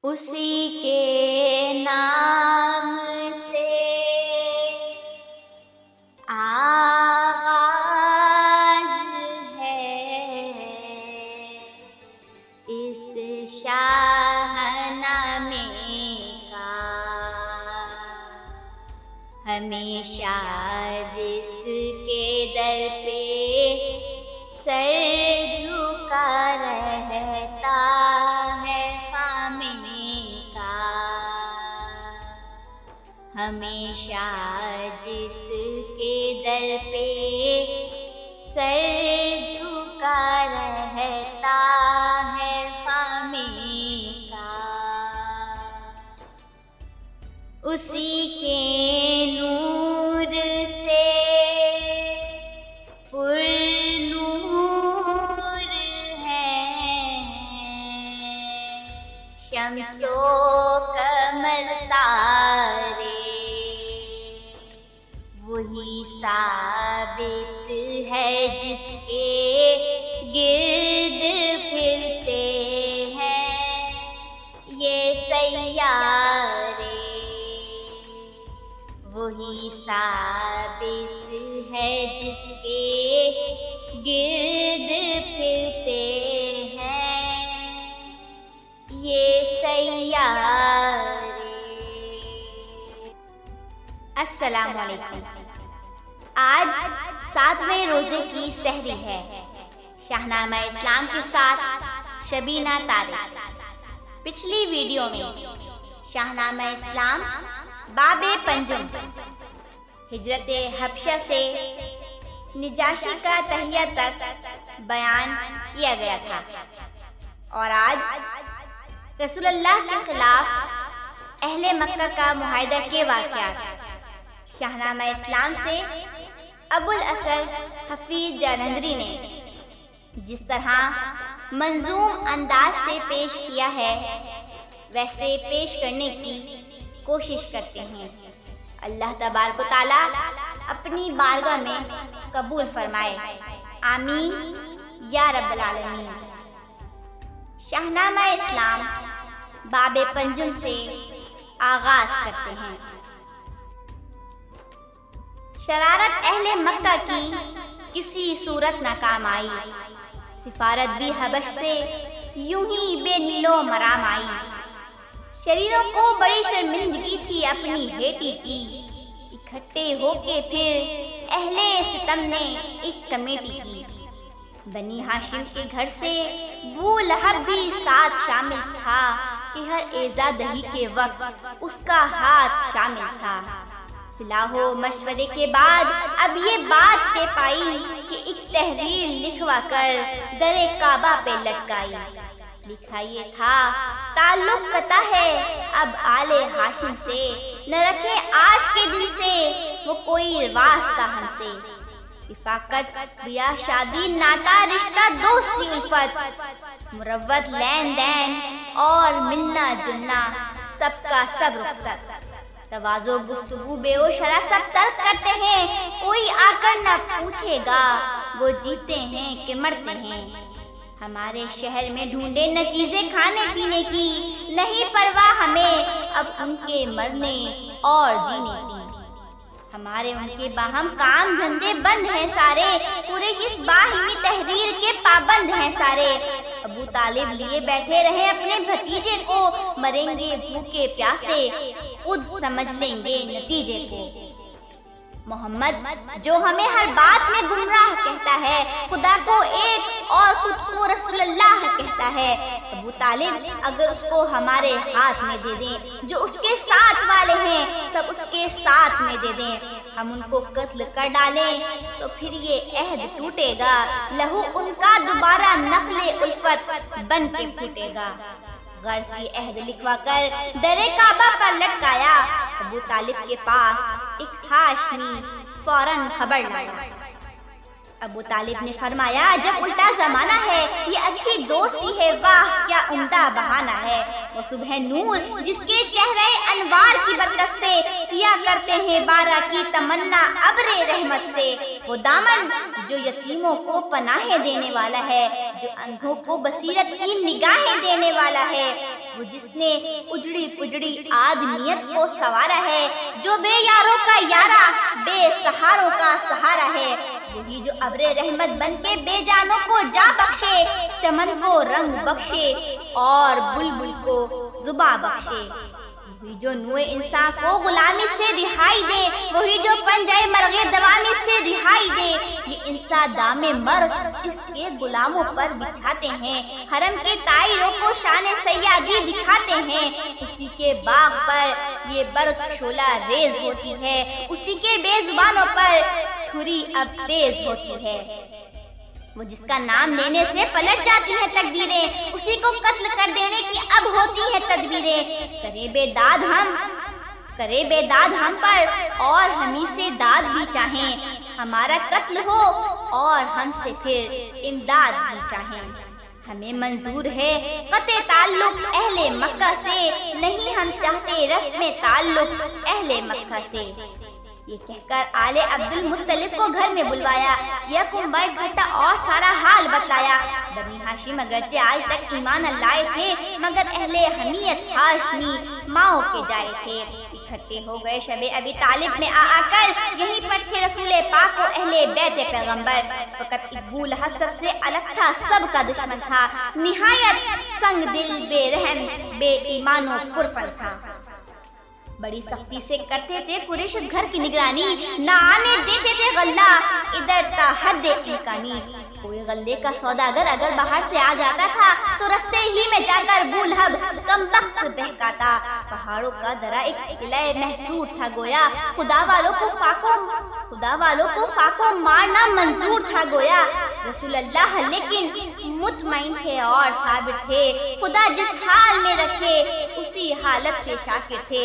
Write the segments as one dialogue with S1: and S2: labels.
S1: اسی کے نام سے آغاز ہے اس شاہنامے کا، ہمیشہ جس کے در پہ سر جھکا رہتا ہے خامنے کا، ہمیشہ جس کے در پہ سر جھکا رہتا ہے خامنے کا، اسی کے نور سے پر نور ہے شمس و قمر تارے، وہی ثابت ہے جس کے گرد پھرتے ہیں یہ سیارے، وہی ثابت ہے جس کے گرد پھرتے ہیں یہ سیارے۔ السلام علیکم۔ آج 7ویں روزے کی سحری ہے۔ شاہنامہ اسلام کے ساتھ شبینہ طارق۔ پچھلی ویڈیو میں شاہنامہ اسلام باب پنجم ہجرت حبشہ سے نجاشی کا تہیہ تک بیان کیا گیا تھا، اور آج رسول اللہ کے خلاف اہل مکہ کا معاہدہ کے واقعات شاہنامہ اسلام سے ابو الاسد حفیظ جالندھری نے جس طرح منظوم انداز سے پیش کیا ہے ویسے پیش کرنے کی کوشش کرتے ہیں۔ اللہ تبارک و تعالی اپنی بارگاہ میں قبول فرمائے، آمین یا رب العالمین۔ شاہنامہ اسلام باب پنجم سے آغاز کرتے ہیں۔ شرارت اہل مکہ کی کسی صورت ناکام آئی، سفارت بھی حبش سے یوں ہی بے نیلو مرام آئی، شریروں کو بڑی شرمندگی تھی اپنی ہیٹی کی، اکٹھے ہو کے پھر اہل ستم نے ایک کمیٹی کی، بنی ہاشم کے گھر سے ابو لہب بھی ساتھ شامل تھا کہ ہر ایذا دہی کے وقت اس کا ہاتھ شامل تھا، صلاح و مشورے کے بعد اب یہ بات طے پائی کہ ایک تحریر لکھوا کر در کعبہ پہ لٹکائی، لکھا یہ تھا تعلق قطع ہے اب آل ہاشم سے، نہ رکھے آج کے دن سے وہ کوئی واسطہ ہم سے، رفاقت بیاہ شادی ناتا رشتہ دوستی الفت، مروت لین دین اور ملنا جلنا سب کا سب رخصت، تواضع گفتگو بے و شرح سب ترک کرتے ہیں، کوئی آ کر نہ پوچھے گا وہ جیتے ہیں کہ مرتے ہیں، ہمارے شہر میں ڈھونڈے نہ چیزیں کھانے پینے کی، نہیں پرواہ ہمیں اب ان کے مرنے اور جینے کی، ہمارے ان کے باہم کام دھندے بند ہیں سارے، پورے اس باہمی تحریر کے پابند ہیں سارے، ابو طالب لیے بیٹھے رہے اپنے بھتیجے کو، مریں گے بھوکے پیاسے خود سمجھ لیں گے نتیجے کو، محمد جو ہمیں ہر بات میں گمراہ کہتا ہے، خدا کو ایک اور خود کو رسول اللہ کہتا ہے، ابو طالب اگر اس کو ہمارے ہاتھ میں دے دیں، جو اس کے ساتھ والے ہیں سب اس کے ساتھ میں دے دیں، ہم ان کو قتل کر ڈالیں تو پھر یہ عہد ٹوٹے گا، لہو ان کا دوبارہ نقل الفت بن کے پھوٹے گا، غرضی عہد لکھوا کر در کعبہ پر لٹکایا، ابو طالب کے پاس ایک ہاشمی فوراً خبر لایا، ابو طالب نے فرمایا جب الٹا زمانہ ہے یہ اچھی دوستی ہے، واہ کیا عمدہ بہانہ ہے، وہ صبح نور جس کے چہرے انوار کی برکت سے کیا کرتے ہیں بارہ کی تمنا ابر رحمت سے، وہ دامن جو یتیموں کو پناہیں دینے والا ہے، جو اندھوں کو بصیرت کی نگاہیں دینے والا ہے، وہ جس نے اجڑی پجڑی آدمیت کو سنوارا ہے، جو بے یاروں کا یارا، بے سہاروں کا سہارا ہے، وہی جو ابر رحمت بن کے بے جانوں کو جا بخشے، چمن کو رنگ بخشے اور بلبل کو زباں بخشے، وہی جو نوع انسان کو غلامی سے رہائی دے، وہی جو پنجے مرغ دوامی سے رہائی دے۔ یہ انسان دام مرغ اس کے غلاموں پر بچھاتے ہیں، حرم کے طائروں کو شان سیادی دکھاتے ہیں، اسی کے باغ پر یہ برق شعلہ ریز ہوتی ہے، اسی کے بے زبانوں پر چھری اب تیز ہوتی ہے۔ وہ جس کا نام لینے سے پلٹ جاتی ہیں تقدیریں، اسی کو قتل کر دینے کی اب ہوتی ہے تدبیریں۔ کرے بے داد ہم پر اور ہمیں سے داد بھی چاہیں، ہمارا قتل ہو اور ہم سے پھر امداد بھی چاہیں۔ ہمیں منظور ہے قطع تعلق اہل مکہ سے، نہیں ہم چاہتے رسم تعلق اہل مکہ سے۔ یہ کہہ کر آل عبد المطلب کو گھر میں بلوایا، یکم بیت گھٹا اور سارا حال بتلایا۔ بنی ہاشم اگرچہ آج تک ایمان لائے تھے، مگر اہل حمیت ہاشمی ماؤں کے جائے تھے۔ اکٹھے ہو گئے شب ابی طالب میں آ کر، یہیں پر تھے رسول پاک و اہل بیت پیغمبر۔ فقط ابو لہب سب سے الگ تھا، سب کا دشمن تھا، نہایت سنگ دل، بے رحم، بے ایمان و پرفن تھا۔ بڑی سختی سے کرتے تھے قریش اس گھر کی نگرانی، نہ آنے دیتے تھے غلہ ادھر تا حد امکانی۔ کوئی غلے کا سوداگر اگر باہر سے آ جاتا تھا تو رستے ہی میں جا کر ابو لہب کم بخت بہکاتا۔ پہاڑوں کا درا ایک قلعہ محصور تھا گویا، خدا والوں کو فاقوں مارنا منظور تھا گویا۔ رسول اللہ لیکن مطمئن تھے اور صابر تھے، خدا جس حال میں رکھے اسی حالت کے شاکر تھے۔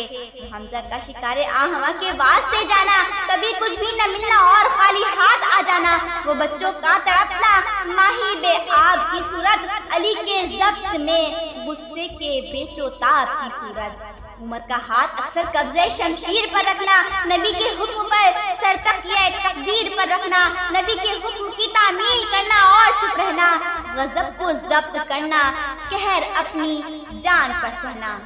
S1: حمزہ کا شکار آہواں کے واسطے جانا، کبھی کچھ بھی نہ ملنا اور خالی ہاتھ آ جانا، وہ بچوں کا تڑپنا، ماہی بے آب کی صورت، علی کے ضبط میں غصے کے بیچو تاب کی صورت۔ عمر کا ہاتھ اکثر قبضے شمشیر پر رکھنا، نبی کے حکم پر سر تکیہ تقدیر پر رکھنا، نبی کے حکم کی تعمیل کرنا اور چپ رہنا، غضب کو ضبط کرنا، قہر اپنی جان پر سہنا۔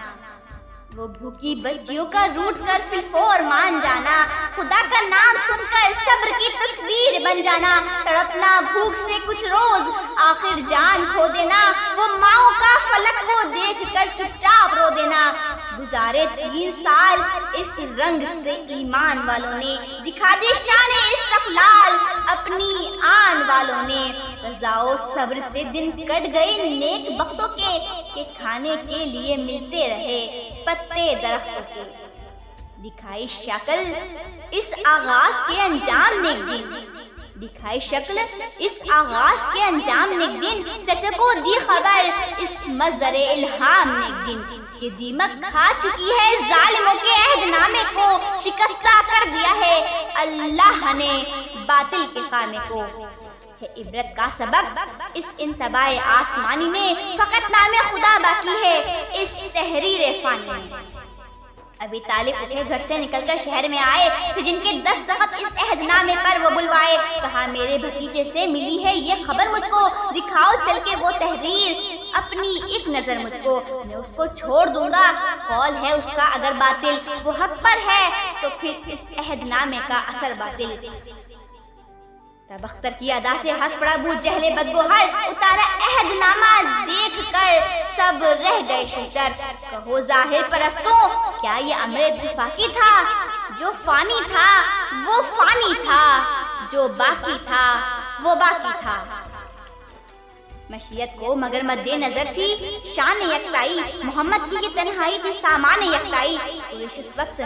S1: وہ بھوکی بچیوں کا روٹ کر فی الفور مان جانا، خدا کا نام سن کر صبر کی تصویر بن جانا، تڑپنا بھوک سے کچھ روز آخر جان کھو دینا، وہ ماؤں کا فلک کو دیکھ کر چپ چاپ رو دینا۔ گزارے 3 سال اس رنگ سے ایمان والوں نے، دکھا دی شان استقلال اپنی آن والوں نے۔ رضا و صبر سے دن کٹ گئے نیک بختوں کے، کہ کھانے کے لیے ملتے رہے پتے درختوں کے۔ دکھائی شکل اس آغاز کے انجام نے ایک دن، دکھائی شکل اس آغاز کے انجام نے ایک دن، چچا کو دی خبر اس مصدر الہام نے ایک دن، کہ دیمک کھا چکی ہے ظالموں کے عہد نامے کو، شکستہ کر دیا ہے اللہ نے باطل کے خامے کو۔ ہے عبرت کا سبق اس انتباہ آسمانی میں، فقط نام خدا باقی ہے اس تحریر فانی میں۔ ابی طالب اٹھے گھر سے نکل کر شہر میں آئے کہ جن کے دستخط اس عہد نامے پر وہ بلوائے، کہا میرے بھتیجے سے ملی ہے یہ خبر مجھ کو، دکھاؤ چل کے وہ تحریر اپنی ایک نظر مجھ کو، میں اس کو چھوڑ دوں گا، قول ہے اس کا اگر باطل وہ حق پر ہے تو پھر اس عہد نامے کا اثر باطل۔ تب اختر کی ادا سے ہنس پڑا ابو جہل بدگوہر، اتارا عہد نامہ دیکھ کر سب رہ گئے شجر۔ کہو ظاہر پرستوں کیا یہ امر اتفاقی تھا، جو فانی تھا وہ فانی تھا، جو باقی تھا وہ باقی تھا۔ مشیت کو مگر مد نظر تھی شان یکتائی، محمد کی یہ تنہائی تھی سامان یکتائی۔ قریش اس وقت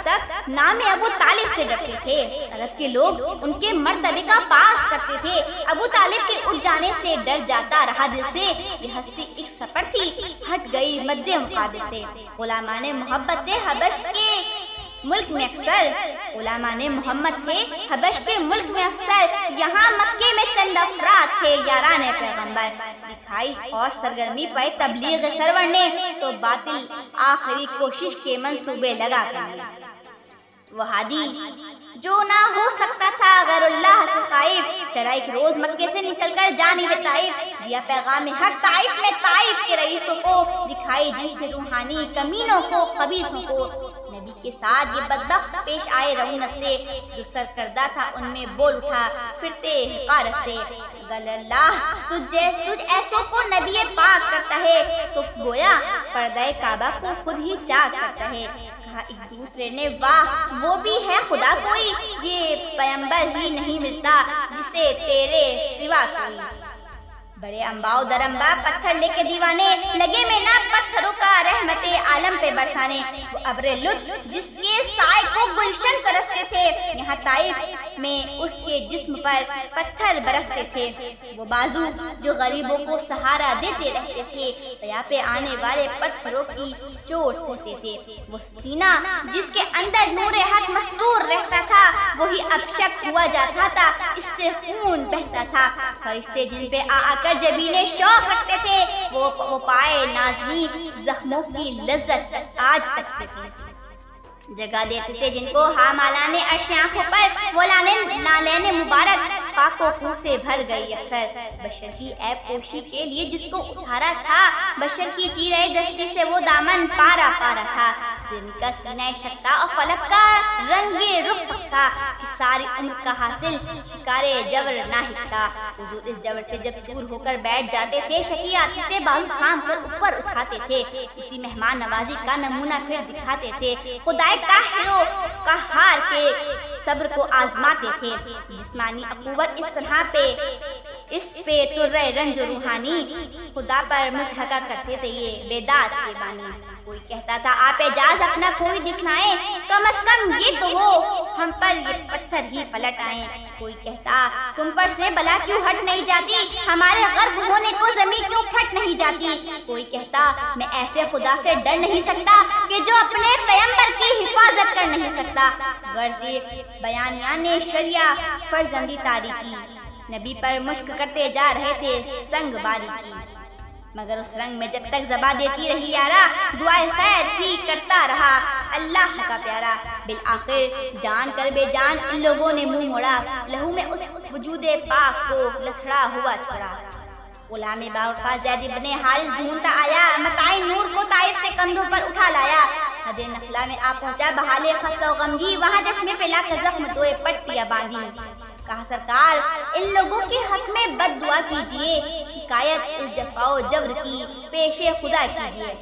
S1: تک نام ابو طالب سے ڈرتے تھے، عرب کے لوگ ان کے مرتبے کا پاس کرتے تھے، ابو طالب کے اٹھ جانے سے ڈر جاتا رہا دل سے۔ یہ ہستی ایک سفر تھی ہٹ گئی مد مقابل سے، غلامان محبت تھے حبش کے ملک میں اکثر، غلامان محمد تھے حبش کے ملک میں اکثر، یہاں مکے میں چند افراد تھے یاران پیغمبر۔ دکھائی اور سرگرمی پائے تبلیغ سرور نے، تو باطل آخری کوشش کے منصوبے لگا کر وہ ہادی جو نہ ہو سکتا تھا غیر اللہ سے خائف، چلا ایک روز مکے سے نکل کر جانب طائف، دیا پیغام حق طائف میں طائف کے رئیسوں کو، دکھائی جنس روحانی کمینوں کو خبیثوں کو۔ نبی کے ساتھ یہ بدبخت پیش آئے رونت سے، جو سرکردہ تھا ان میں بول اٹھا پھرتے حقارت سے، اگر اللہ تجھ ایسوں کو نبی پاک کرتا ہے تو گویا پردہ کعبہ کو خود ہی چاک کرتا ہے۔ کہا ایک دوسرے نے واہ وہ بھی ہے خدا کوئی، یہ پیغمبر ہی نہیں ملتا جسے تیرے سوا کوئی۔ بڑے انباؤ در انبا پتھر لے کے دیوانے، لگے میں نہ پتھروں کا رحمت عالم پہ برسانے۔ وہ ابر لطف جس کے سائے کو گلشن ترستے تھے، یہاں طائف میں اس کے جسم پر پتھر برستے تھے۔ وہ بازو جو غریبوں کو سہارا دیتے رہتے تھے، پیا پہ آنے والے پتھروں کی چوٹ سہتے تھے۔ وہ سینہ جس کے اندر نور حق مستور رہتا تھا، وہی اب شک ہوا جاتا تھا، اس سے خون بہتا تھا۔ فرشتے جن پہ آ کر جبینے شوق رکھتے تھے، وہ پائے نازنی زخموں کی لذت آج تک تھے۔ جگہ دیتے تھے جن کو حامالان عرش آنکھوں پر، وہ لالین مبارک پاک و خون سے بھر گئی اکثر۔ بشر کی عیب پوشی کے لیے جس کو اٹھارا تھا، بشر کی چیرے دستی سے وہ دامن پارا پارا تھا۔ زمین کا سینہ شکتا اور فلک کا رنگ رخ پکا، ساری عمر کا حاصل شکار جبر نہ ہکتا۔ حضور اس جبر سے جب چور ہو کر بیٹھ جاتے تھے، شکی آتی سے بازو تھام کر اوپر اٹھاتے تھے، اسی مہمان نوازی کا نمونہ پھر دکھاتے تھے۔ خدائے قہار کے صبر کو آزماتے تھے۔ جسمانی قوت اس پہ ترے رنج روحانی، خدا پر مضحکہ کرتے تھے یہ بیداد کے بانی۔ کوئی کہتا تھا آپ اعجاز اپنا کوئی دکھلائیں، کم از کم یہ تو ہو ہم پر یہ پتھر ہی پلٹ آئیں۔ کوئی کہتا تم پر سے بلا کیوں ہٹ نہیں جاتی، ہمارے غرق ہونے کو زمین کیوں پھٹ نہیں جاتی۔ کوئی کہتا میں ایسے خدا سے ڈر نہیں سکتا کہ جو اپنے پیغمبر کی حفاظت کر نہیں سکتا۔ غرض بیانیان شریعہ فرزندی تاریخی، نبی پر مشق کرتے جا رہے تھے سنگ باری کی، مگر اس رنگ میں جب تک زبا دیتی رہی یارا، دعائے خیر ہی کرتا رہا اللہ کا پیارا۔ بالآخر جان کر بے جان ان لوگوں نے منہ موڑا، لہو میں اس وجود پاک کو لتھڑا ہوا چھوڑا۔ غلام باوفا زید ابن حارث ڈھونڈتا آیا، متاع نور کو طائف سے کندھوں پر اٹھا لایا۔ حد نخلا میں آ پہنچا بحال خستہ و غمگی، وہاں چشمے پہ لا کر زخم دوئے پٹیاں باندھی۔ کہا سرکار ان لوگوں کے حق میں بد دعا کیجئے، شکایت اس جفا و جبر کی پیش خدا کیجئے۔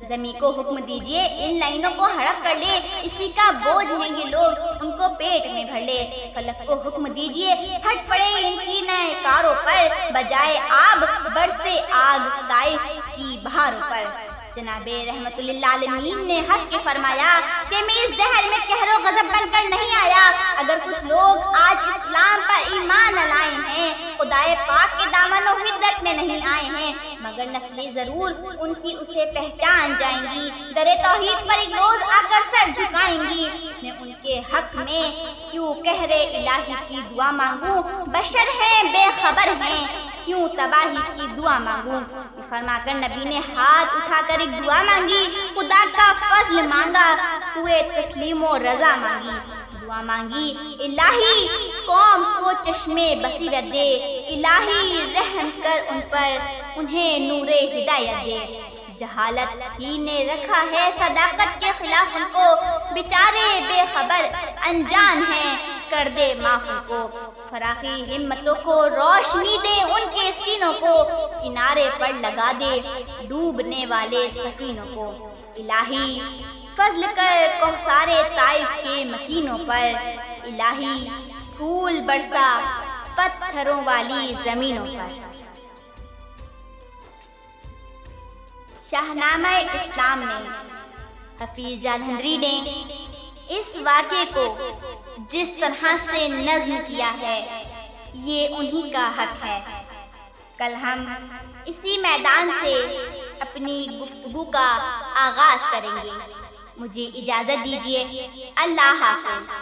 S1: زمین کو حکم دیجئے ان لائنوں کو ہڑپ کر لے، اسی کا بوجھ ہیں یہ لوگ ان کو پیٹ میں بھر لے۔ فلک کو حکم دیجئے پھٹ پڑے ان کی نئے کاروں پر، بجائے آب برسے آگ طائف کی بہاروں پر۔ جناب رحمت للعالمین نے ہنس کے فرمایا کہ میں اس دہر میں قہر و غضب بن کر نہیں آیا۔ اگر کچھ لوگ آج اسلام پر ایمان لائے ہیں، خدائے پاک کے دامن و حدت میں نہیں آئے ہیں، مگر نسلیں ضرور ان کی اسے پہچان جائیں گی، در توحید پر ایک روز آ کر سر جھکائیں گی۔ میں ان کے حق میں کیوں قہر الہی کی دعا مانگوں، بشر ہیں بے خبر ہیں کیوں تباہی کی دعا مانگوں۔ فرما کر نبی نے ہاتھ اٹھا کر ایک دعا مانگی، خدا کا فضل مانگا، توے تسلیم و رضا مانگی۔ دعا مانگی الہی قوم کو چشمے بصیرت دے، الہی رحم کر ان پر انہیں نور ہدایت دے۔ جہالت ہی نے رکھا ہے صداقت کے خلاف ان کو، بیچارے بے خبر انجان ہیں کر دے معاف ان کو۔ فراخی ہمتوں کو روشنی دے ان کے سینوں کو، کنارے پر لگا دے ڈوبنے والے سفینوں کو۔ الہی فضل کر کوثر طائف کے مکینوں پر، الہی پھول برسا پتھروں والی زمینوں پر۔ شاہنامہ اسلام نے حفیظ جالندھری نے اس واقعے کو جس طرح سے نظم کیا ہے، یہ انہی کا حق ہے۔ کل ہم اسی میدان سے اپنی گفتگو کا آغاز کریں گے۔ مجھے اجازت دیجیے، اللہ حافظ۔